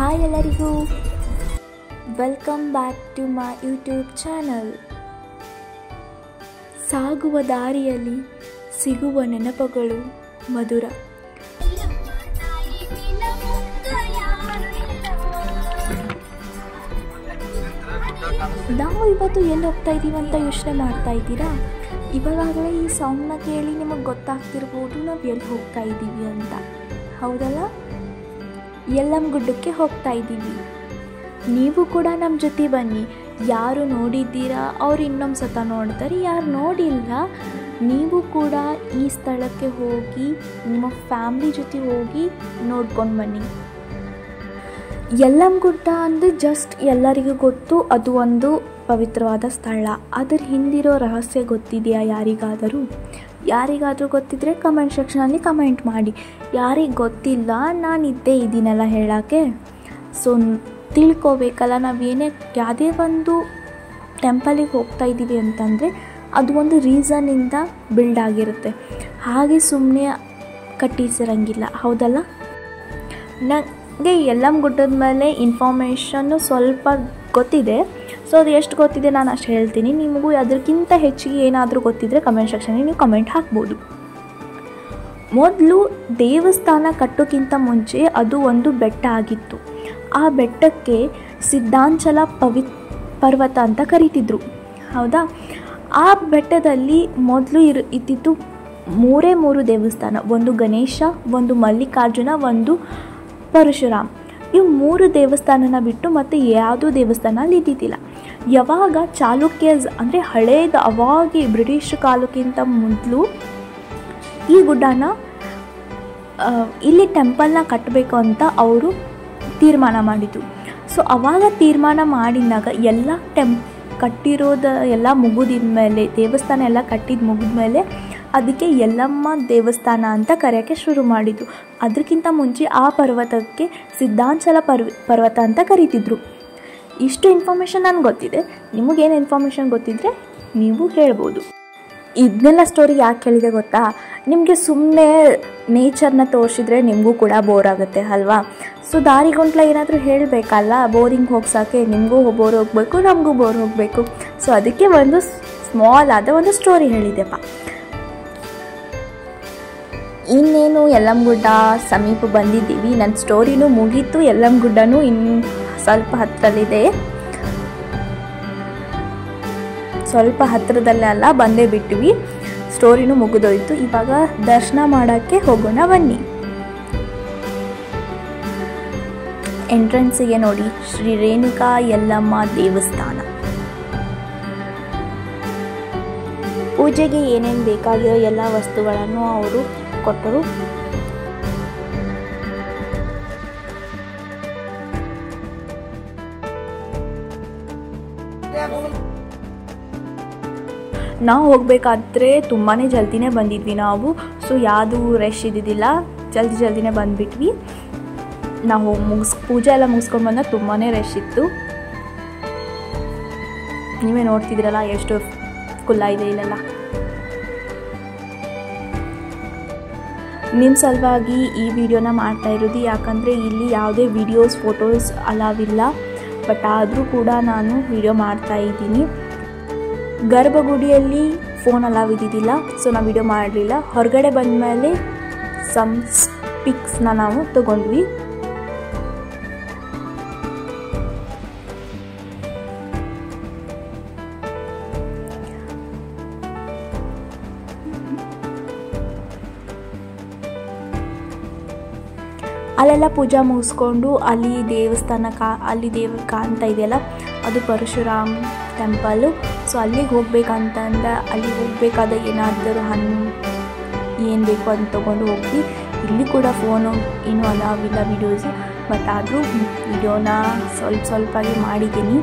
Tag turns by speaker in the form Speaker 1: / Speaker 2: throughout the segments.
Speaker 1: Hi ಎಲ್ಲರಿಗೂ, welcome back to my YouTube channel. ಸಾಗುವ ದಾರಿಯಲ್ಲಿ ಸಿಗುವ ನೆನಪುಗಳು ಮಧುರ. ನಾವು ಇವತ್ತು ಎಲ್ಲಿ ಹೋಗ್ತಾ ಇದ್ದೀವಿ ಅಂತ ಯೋಚನೆ ಮಾಡ್ತಾ ಇದ್ದೀರಾ? ಇವಾಗಲೇ ಈ ಸಾಂಗ್ನ ಕೇಳಿ ನಿಮಗೆ ಗೊತ್ತಾಗ್ತಿರ್ಬೋದು ನಾವು ಎಲ್ಲಿ ಹೋಗ್ತಾ ಇದ್ದೀವಿ ಅಂತ. ಹೌದಲ್ಲ? ಯಲ್ಲಮ್ಮಗುಡ್ಡಕ್ಕೆ ಹೋಗ್ತಾ ಇದ್ದೀವಿ. ನೀವು ಕೂಡ ನಮ್ಮ ಜೊತೆ ಬನ್ನಿ. ಯಾರು ನೋಡಿದ್ದೀರಾ ಅವ್ರು ಇನ್ನೊಂದು ಸತ ನೋಡ್ತಾರೆ, ಯಾರು ನೋಡಿಲ್ಲ ನೀವು ಕೂಡ ಈ ಸ್ಥಳಕ್ಕೆ ಹೋಗಿ ನಿಮ್ಮ ಫ್ಯಾಮ್ಲಿ ಜೊತೆ ಹೋಗಿ ನೋಡ್ಕೊಂಡು ಬನ್ನಿ. ಯಲ್ಲಮ್ಮಗುಡ್ಡ ಅಂದರೆ ಜಸ್ಟ್ ಎಲ್ಲರಿಗೂ ಗೊತ್ತು, ಅದು ಒಂದು ಪವಿತ್ರವಾದ ಸ್ಥಳ. ಅದರ ಹಿಂದಿರೋ ರಹಸ್ಯ ಗೊತ್ತಿದೆಯಾ ಯಾರಿಗಾದರೂ ಗೊತ್ತಿದ್ದರೆ ಕಮೆಂಟ್ ಸೆಕ್ಷನಲ್ಲಿ ಕಮೆಂಟ್ ಮಾಡಿ. ಯಾರಿಗೆ ಗೊತ್ತಿಲ್ಲ, ನಾನಿದ್ದೇ ಇದ್ದೀನಲ್ಲ ಹೇಳೋಕ್ಕೆ. ಸೊ ತಿಳ್ಕೊಬೇಕಲ್ಲ, ಯಾವುದೇ ಒಂದು ಟೆಂಪಲಿಗೆ ಹೋಗ್ತಾ ಇದ್ದೀವಿ ಅಂತಂದರೆ ಅದು ಒಂದು ರೀಸನ್ನಿಂದ ಬಿಲ್ಡ್ ಆಗಿರುತ್ತೆ. ಹಾಗೆ ಸುಮ್ಮನೆ ಕಟ್ಟಿಸಿರಂಗಿಲ್ಲ, ಹೌದಲ್ಲ? ನನಗೆ ಯಲ್ಲಮ್ಮಗುಡ್ಡದ ಮೇಲೆ ಇನ್ಫಾರ್ಮೇಷನ್ನು ಸ್ವಲ್ಪ ಗೊತ್ತಿದೆ. ಸೊ ಅದು ಎಷ್ಟು ಗೊತ್ತಿದೆ ನಾನು ಅಷ್ಟು ಹೇಳ್ತೀನಿ. ನಿಮಗೂ ಅದಕ್ಕಿಂತ ಹೆಚ್ಚಿಗೆ ಏನಾದರೂ ಗೊತ್ತಿದ್ದರೆ ಕಮೆಂಟ್ ಸೆಕ್ಷನಲ್ಲಿ ನೀವು ಕಮೆಂಟ್ ಹಾಕ್ಬೋದು. ಮೊದಲು ದೇವಸ್ಥಾನ ಕಟ್ಟೋಕ್ಕಿಂತ ಮುಂಚೆ ಅದು ಒಂದು ಬೆಟ್ಟ ಆಗಿತ್ತು. ಆ ಬೆಟ್ಟಕ್ಕೆ ಸಿದ್ಧಾಂಚಲ ಪರ್ವತ ಅಂತ ಕರೀತಿದ್ರು, ಹೌದಾ? ಆ ಬೆಟ್ಟದಲ್ಲಿ ಮೊದಲು ಇದ್ದಿದ್ದು ಮೂರು ದೇವಸ್ಥಾನ. ಒಂದು ಗಣೇಶ, ಒಂದು ಮಲ್ಲಿಕಾರ್ಜುನ, ಒಂದು ಪರಶುರಾಮ್. ಇವು 3 ದೇವಸ್ಥಾನನ ಬಿಟ್ಟು ಮತ್ತು ಯಾವುದೂ ದೇವಸ್ಥಾನ ಅಲ್ಲಿ ಇದ್ದಿದ್ದಿಲ್ಲ. ಯಾವಾಗ ಚಾಲುಕ್ಯಸ್ ಅಂದರೆ ಹಳೇದು, ಅವಾಗಿ ಬ್ರಿಟಿಷ್ ಕಾಲಕ್ಕಿಂತ ಮೊದಲು ಈ ಗುಡ್ಡನ ಇಲ್ಲಿ ಟೆಂಪಲ್ನ ಕಟ್ಟಬೇಕು ಅಂತ ಅವರು ತೀರ್ಮಾನ ಮಾಡಿದರು. ಸೊ ಅವಾಗ ತೀರ್ಮಾನ ಮಾಡಿದಾಗ ಎಲ್ಲ ಕಟ್ಟಿರೋದು ಮುಗಿದಿದ ಮೇಲೆ, ದೇವಸ್ಥಾನ ಎಲ್ಲ ಕಟ್ಟಿದ ಮುಗಿದ ಮೇಲೆ ಅದಕ್ಕೆ ಯಲ್ಲಮ್ಮ ದೇವಸ್ಥಾನ ಅಂತ ಕರೆಯೋಕ್ಕೆ ಶುರು ಮಾಡಿದ್ದು. ಅದಕ್ಕಿಂತ ಮುಂಚೆ ಆ ಪರ್ವತಕ್ಕೆ ಸಿದ್ಧಾಂಚಲ ಪರ್ವತ ಅಂತ ಕರೀತಿದ್ರು. ಇಷ್ಟು ಇನ್ಫಾರ್ಮೇಷನ್ ನನಗೆ ಗೊತ್ತಿದೆ. ನಿಮಗೇನು ಇನ್ಫಾರ್ಮೇಷನ್ ಗೊತ್ತಿದ್ದರೆ ನೀವು ಹೇಳ್ಬೋದು. ಇದನ್ನೆಲ್ಲ ಸ್ಟೋರಿ ಯಾಕೆ ಹೇಳಿದೆ ಗೊತ್ತಾ? ನಿಮಗೆ ಸುಮ್ಮನೆ ನೇಚರ್ನ ತೋರಿಸಿದ್ರೆ ನಿಮಗೂ ಕೂಡ ಬೋರ್ ಆಗುತ್ತೆ ಅಲ್ವಾ? ಸೊ ದಾರಿಗೊಂಟ್ಲ ಏನಾದರೂ ಹೇಳಬೇಕಲ್ಲ, ಬೋರಿಂಗ್ ಹೋಗ್ಸೋಕ್ಕೆ. ನಿಮಗೂ ಬೋರ್ ಹೋಗಬೇಕು, ನಮಗೂ ಬೋರ್ ಹೋಗಬೇಕು. ಸೊ ಅದಕ್ಕೆ ಒಂದು ಸ್ಮಾಲ್ ಆದ ಒಂದು ಸ್ಟೋರಿ ಹೇಳಿದೆಪ್ಪ. ಇನ್ನೇನು ಯಲ್ಲಮ್ಮಗುಡ್ಡ ಸಮೀಪ ಬಂದಿದ್ದೀವಿ. ನನ್ನ ಸ್ಟೋರಿನೂ ಮುಗೀತು, ಯಲ್ಲಮ್ಮಗುಡ್ಡನೂ ಇನ್ನು ಸ್ವಲ್ಪ ಹತ್ತಿರಲ್ಲಿದೆ. ಸ್ವಲ್ಪ ಹತ್ತಿರದಲ್ಲೇ ಅಲ್ಲ, ಬಂದೇ ಬಿಟ್ವಿ. ಸ್ಟೋರಿನೂ ಮುಗಿದೋಯ್ತು. ಇವಾಗ ದರ್ಶನ ಮಾಡೋಕ್ಕೆ ಹೋಗೋಣ ಬನ್ನಿ. ಎಂಟ್ರೆನ್ಸಿಗೆ ನೋಡಿ, ಶ್ರೀ ರೇಣುಕಾ ಯಲ್ಲಮ್ಮ ದೇವಸ್ಥಾನ. ಪೂಜೆಗೆ ಏನೇನು ಬೇಕಾಗಿರೋ ಎಲ್ಲ ವಸ್ತುಗಳನ್ನು ಅವರು ಕೊಟ್ಟರು. ನಾವು ಹೋಗಬೇಕಾದ್ರೆ ತುಂಬಾ ಜಲ್ದಿನೇ ಬಂದಿದ್ವಿ ನಾವು. ಸೊ ಯಾವುದು ರಶ್ ಇದ್ದಿದ್ದಿಲ್ಲ, ಜಲ್ದಿನೇ ಬಂದುಬಿಟ್ವಿ. ನಾವು ಪೂಜೆ ಎಲ್ಲ ಮುಗಿಸ್ಕೊಂಡು ಬಂದಾಗ ತುಂಬಾ ರಶ್ ಇತ್ತು. ನೀವೇ ನೋಡ್ತಿದ್ದೀರಲ್ಲ ಎಷ್ಟು ಕುಲ್ಲ ಇದೆ ಇಲ್ಲೆಲ್ಲ. ನಿಮ್ಮ ಸಲುವಾಗಿ ಈ ವಿಡಿಯೋನ ಮಾಡ್ತಾ ಇರೋದು, ಯಾಕಂದರೆ ಇಲ್ಲಿ ಯಾವುದೇ ವಿಡಿಯೋಸ್ ಫೋಟೋಸ್ ಅಲಾವಿಲ್ಲ. ಬಟ್ ಆದರೂ ಕೂಡ ನಾನು ವಿಡಿಯೋ ಮಾಡ್ತಾ ಇದ್ದೀನಿ. ಗರ್ಭಗುಡಿಯಲ್ಲಿ ಫೋನ್ ಅಲಾವ್ ಇದ್ದಿದ್ದಿಲ್ಲ, ಸೊ ನಾವು ವಿಡಿಯೋ ಮಾಡಲಿಲ್ಲ. ಹೊರಗಡೆ ಬಂದ ಮೇಲೆ ಸಮ್ ಪಿಕ್ಸ್ನ ನಾವು ತಗೊಂಡ್ವಿ. ಅಲ್ಲೆಲ್ಲ ಪೂಜಾ ಮುಗಿಸ್ಕೊಂಡು ಅಲ್ಲಿ ದೇವಸ್ಥಾನ ದೇವ್ರು ಕಾಣ್ತಾ ಇದೆಯಲ್ಲ, ಅದು ಪರಶುರಾಮ್ ಟೆಂಪಲ್ಲು. ಸೊ ಅಲ್ಲಿಗೆ ಹೋಗ್ಬೇಕಂತಂದ್ರೆ ಅಲ್ಲಿಗೆ ಹೋಗಬೇಕಾದ ಏನಾದರೂ ಹಣ್ಣು ಏನು ಬೇಕು ಅಂತ ತೊಗೊಂಡು ಹೋಗ್ವಿ. ಇಲ್ಲಿ ಕೂಡ ಫೋನು ಏನೂ ಅಲಾವಿಲ್ಲ ವಿಡಿಯೋಸು, ಬಟ್ ಆದರೂ ವಿಡಿಯೋನ ಸ್ವಲ್ಪಾಗಿ ಮಾಡಿದ್ದೀನಿ.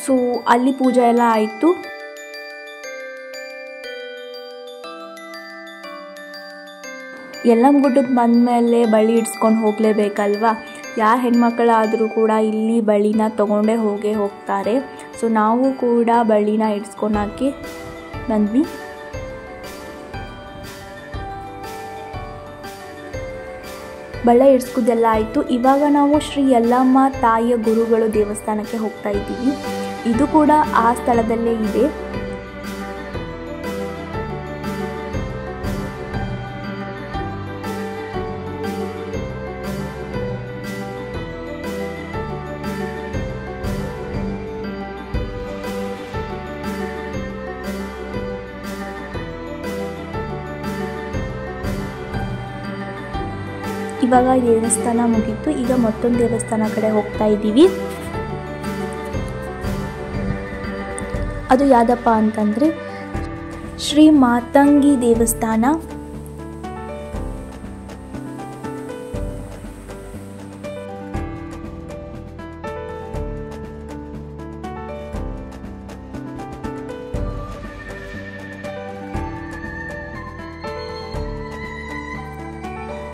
Speaker 1: ಸೊ ಅಲ್ಲಿ ಪೂಜೆ ಎಲ್ಲ ಆಯಿತು. ಯಲ್ಲಮ್ಮಗುಡ್ಡಕ್ಕೆ ಬಂದಮೇಲೆ ಬಳಿ ಇಡ್ಸ್ಕೊಂಡು ಹೋಗಲೇಬೇಕಲ್ವ? ಯಾರ ಹೆಣ್ಮಕ್ಕಳಾದರೂ ಕೂಡ ಇಲ್ಲಿ ಬಳಿನ ತೊಗೊಂಡೇ ಹೋಗ್ತಾರೆ. ಸೊ ನಾವು ಕೂಡ ಬಳಿನ ಇಡ್ಸ್ಕೊಳಕ್ಕೆ ಬಂದ್ವಿ. ಬಳೆ ಇಡ್ಸ್ಕೋದೆಲ್ಲ ಆಯಿತು. ಇವಾಗ ನಾವು ಶ್ರೀ ಯಲ್ಲಮ್ಮ ತಾಯಿಯ ಗುರುಗಳು ದೇವಸ್ಥಾನಕ್ಕೆ ಹೋಗ್ತಾ ಇದ್ದೀವಿ. ಇದು ಕೂಡ ಆ ಸ್ಥಳದಲ್ಲೇ ಇದೆ. ಇವಾಗ ದೇವಸ್ಥಾನ ಮುಗಿತು. ಈಗ ಮತ್ತೊಂದು ದೇವಸ್ಥಾನ ಕಡೆ ಹೋಗ್ತಾ ಇದ್ದೀವಿ. ಅದು ಯಾವುದಪ್ಪ ಅಂತಂದರೆ ಶ್ರೀ ಮಾತಂಗಿ ದೇವಸ್ಥಾನ.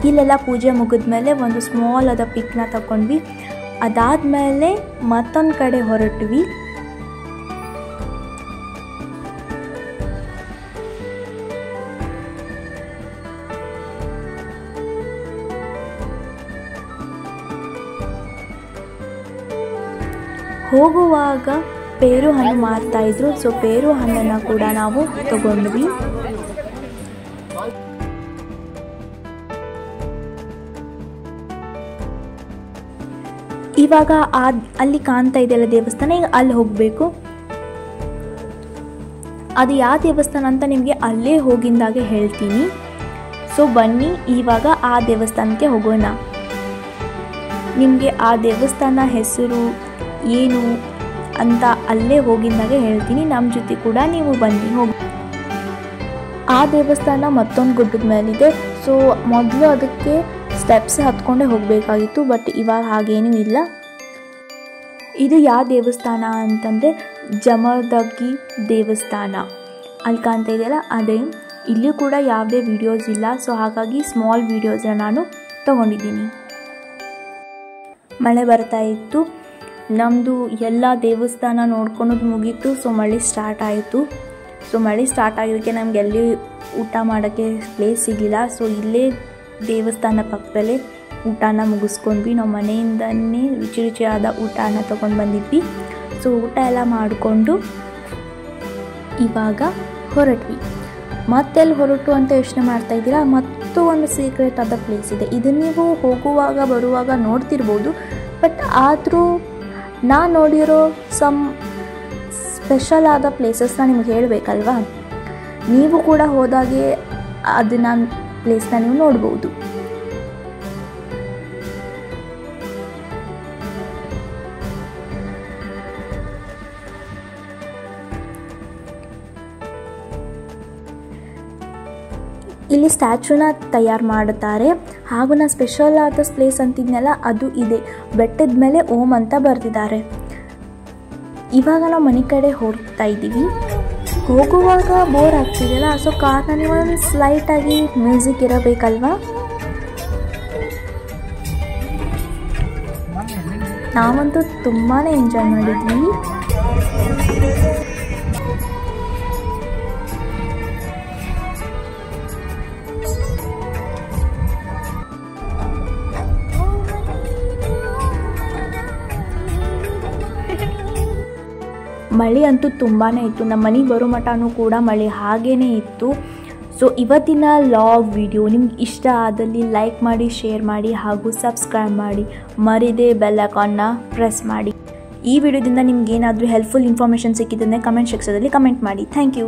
Speaker 1: ಇಲ್ಲೆಲ್ಲ ಪೂಜೆ ಮುಗಿದ್ಮೇಲೆ ಒಂದು ಸ್ಮಾಲ್ ಆದ ಪಿಕ್ನ ತಗೊಂಡ್ವಿ. ಅದಾದಮೇಲೆ ಮತ್ತೊಂದು ಕಡೆ ಹೊರಟ್ವಿ. ಹೋಗುವಾಗ ಪೇರು ಹಣ್ಣು ಮಾರ್ತಾ ಇದ್ರು. ಸೊ ಪೇರು ಹಣ್ಣನ್ನು ಕೂಡ ನಾವು ತಗೊಂಡ್ವಿ. ಇವಾಗ ಅಲ್ಲಿ ಕಾಣ್ತಾ ಇದೆಯಲ್ಲ ದೇವಸ್ಥಾನ, ಈಗ ಅಲ್ಲಿ ಹೋಗಬೇಕು. ಅದು ಯಾವ ದೇವಸ್ಥಾನ ಅಂತ ನಿಮಗೆ ಅಲ್ಲೇ ಹೋಗಿಂದಾಗೆ ಹೇಳ್ತೀನಿ. ಸೊ ಬನ್ನಿ ಇವಾಗ ಆ ದೇವಸ್ಥಾನಕ್ಕೆ ಹೋಗೋಣ. ನಿಮಗೆ ಆ ದೇವಸ್ಥಾನ ಹೆಸರು ಏನು ಅಂತ ಅಲ್ಲೇ ಹೋಗಿಂದಾಗೆ ಹೇಳ್ತೀನಿ. ನಮ್ಮ ಜೊತೆ ಕೂಡ ನೀವು ಬನ್ನಿ ಹೋಗಿ. ಆ ದೇವಸ್ಥಾನ ಮತ್ತೊಂದು ಗುಡ್ಡದ ಮೇಲಿದೆ. ಸೊ ಮೊದಲು ಅದಕ್ಕೆ ಸ್ಟೆಪ್ಸ್ ಹತ್ಕೊಂಡೇ ಹೋಗಬೇಕಾಗಿತ್ತು, ಬಟ್ ಇವಾಗ ಹಾಗೇನೂ ಇಲ್ಲ. ಇದು ಯಾವ ದೇವಸ್ಥಾನ ಅಂತಂದರೆ ಜಮದಗ್ಗಿ ದೇವಸ್ಥಾನ. ಅಲ್ಲಿ ಕಾಣ್ತಾ ಇದೆಯಲ್ಲ ಅದೇ. ಇಲ್ಲಿ ಕೂಡ ಯಾವುದೇ ವಿಡಿಯೋಸ್ ಇಲ್ಲ. ಸೊ ಹಾಗಾಗಿ ಸ್ಮಾಲ್ ವಿಡಿಯೋಸ್ನ ನಾನು ತಗೊಂಡಿದ್ದೀನಿ. ಮಳೆ ಬರ್ತಾ ಇತ್ತು. ನಮ್ಮದು ಎಲ್ಲ ದೇವಸ್ಥಾನ ನೋಡ್ಕೊಳೋದು ಮುಗೀತು. ಸೊ ಮಳೆ ಸ್ಟಾರ್ಟ್ ಆಯಿತು. ಸೊ ಮಳೆ ಸ್ಟಾರ್ಟ್ ಆಗಿದ್ದಕ್ಕೆ ನಮ್ಗೆ ಎಲ್ಲಿ ಊಟ ಮಾಡೋಕ್ಕೆ ಪ್ಲೇಸ್ ಸಿಗಲಿಲ್ಲ. ಸೊ ಇಲ್ಲೇ ದೇವಸ್ಥಾನ ಪಕ್ಕದಲ್ಲೇ ಊಟನ ಮುಗಿಸ್ಕೊಂಡ್ವಿ. ನಾವು ಮನೆಯಿಂದನೇ ರುಚಿ ರುಚಿಯಾದ ಊಟನ ತೊಗೊಂಡು ಬಂದಿದ್ವಿ. ಸೊ ಊಟ ಎಲ್ಲ ಮಾಡಿಕೊಂಡು ಇವಾಗ ಹೊರಟ್ವಿ. ಮತ್ತೆಲ್ಲಿ ಹೊರಟು ಅಂತ ಯೋಚನೆ ಮಾಡ್ತಾ ಇದ್ದೀರಾ? ಮತ್ತು ಒಂದು ಸೀಕ್ರೆಟ್ ಆದ ಪ್ಲೇಸ್ ಇದೆ. ಇದನ್ನು ನೀವು ಹೋಗುವಾಗ ಬರುವಾಗ ನೋಡ್ತಿರ್ಬೋದು. ಬಟ್ ಆದರೂ ನಾನು ನೋಡಿರೋ ಸಮ್ ಸ್ಪೆಷಲ್ ಆದ ಪ್ಲೇಸಸ್ನ ನಿಮ್ಗೆ ಹೇಳಬೇಕಲ್ವಾ? ನೀವು ಕೂಡ ಹೋದಾಗೆ ಅದನ್ನು ಪ್ಲೇಸ್ನ ನೀವು ನೋಡ್ಬೋದು. ಇಲ್ಲಿ ಸ್ಟ್ಯಾಚ್ಯೂನ ತಯಾರು ಮಾಡುತ್ತಾರೆ. ಹಾಗೂ ನಾನು ಸ್ಪೆಷಲ್ ಆದ ಪ್ಲೇಸ್ ಅಂತಿದ್ನಲ್ಲ, ಅದು ಇದೆ. ಬೆಟ್ಟದ ಮೇಲೆ ಓಂ ಅಂತ ಬರೆದಿದ್ದಾರೆ. ಇವಾಗ ನಾವು ಮನೆ ಕಡೆ ಹೋಗ್ತಾ ಇದ್ದೀವಿ. ಹೋಗುವಾಗ ಬೋರ್ ಆಗ್ತಿದೆಯಲ್ಲ, ಸೊ ಕಾರ್ನಲ್ಲಿ ಒಂದು ಸ್ಲೈಟಾಗಿ ಮ್ಯೂಸಿಕ್ ಇರಬೇಕಲ್ವಾ? ನಾವಂತೂ ತುಂಬಾ ಎಂಜಾಯ್ ಮಾಡಿದ್ವಿ. ಮಳೆ ಅಂತೂ ತುಂಬಾ ಇತ್ತು. ನಮ್ಮ ಮನೆಗೆ ಬರೋ ಮಟನೂ ಕೂಡ ಮಳೆ ಹಾಗೇ ಇತ್ತು. ಸೊ ಇವತ್ತಿನ ಲಾಗ್ ವಿಡಿಯೋ ನಿಮ್ಗೆ ಇಷ್ಟ ಆದಲ್ಲಿ ಲೈಕ್ ಮಾಡಿ, ಶೇರ್ ಮಾಡಿ ಹಾಗೂ ಸಬ್ಸ್ಕ್ರೈಬ್ ಮಾಡಿ. ಮರಿದೇ ಬೆಲ್ ಐಕಾನ್ನ ಪ್ರೆಸ್ ಮಾಡಿ. ಈ ವಿಡಿಯೋದಿಂದ ನಿಮ್ಗೆ ಏನಾದರೂ ಹೆಲ್ಪ್ಫುಲ್ ಇನ್ಫಾರ್ಮೇಷನ್ ಸಿಕ್ಕಿದ್ರೆ ಕಮೆಂಟ್ ಸೆಕ್ಷನಲ್ಲಿ ಕಮೆಂಟ್ ಮಾಡಿ. Thank you.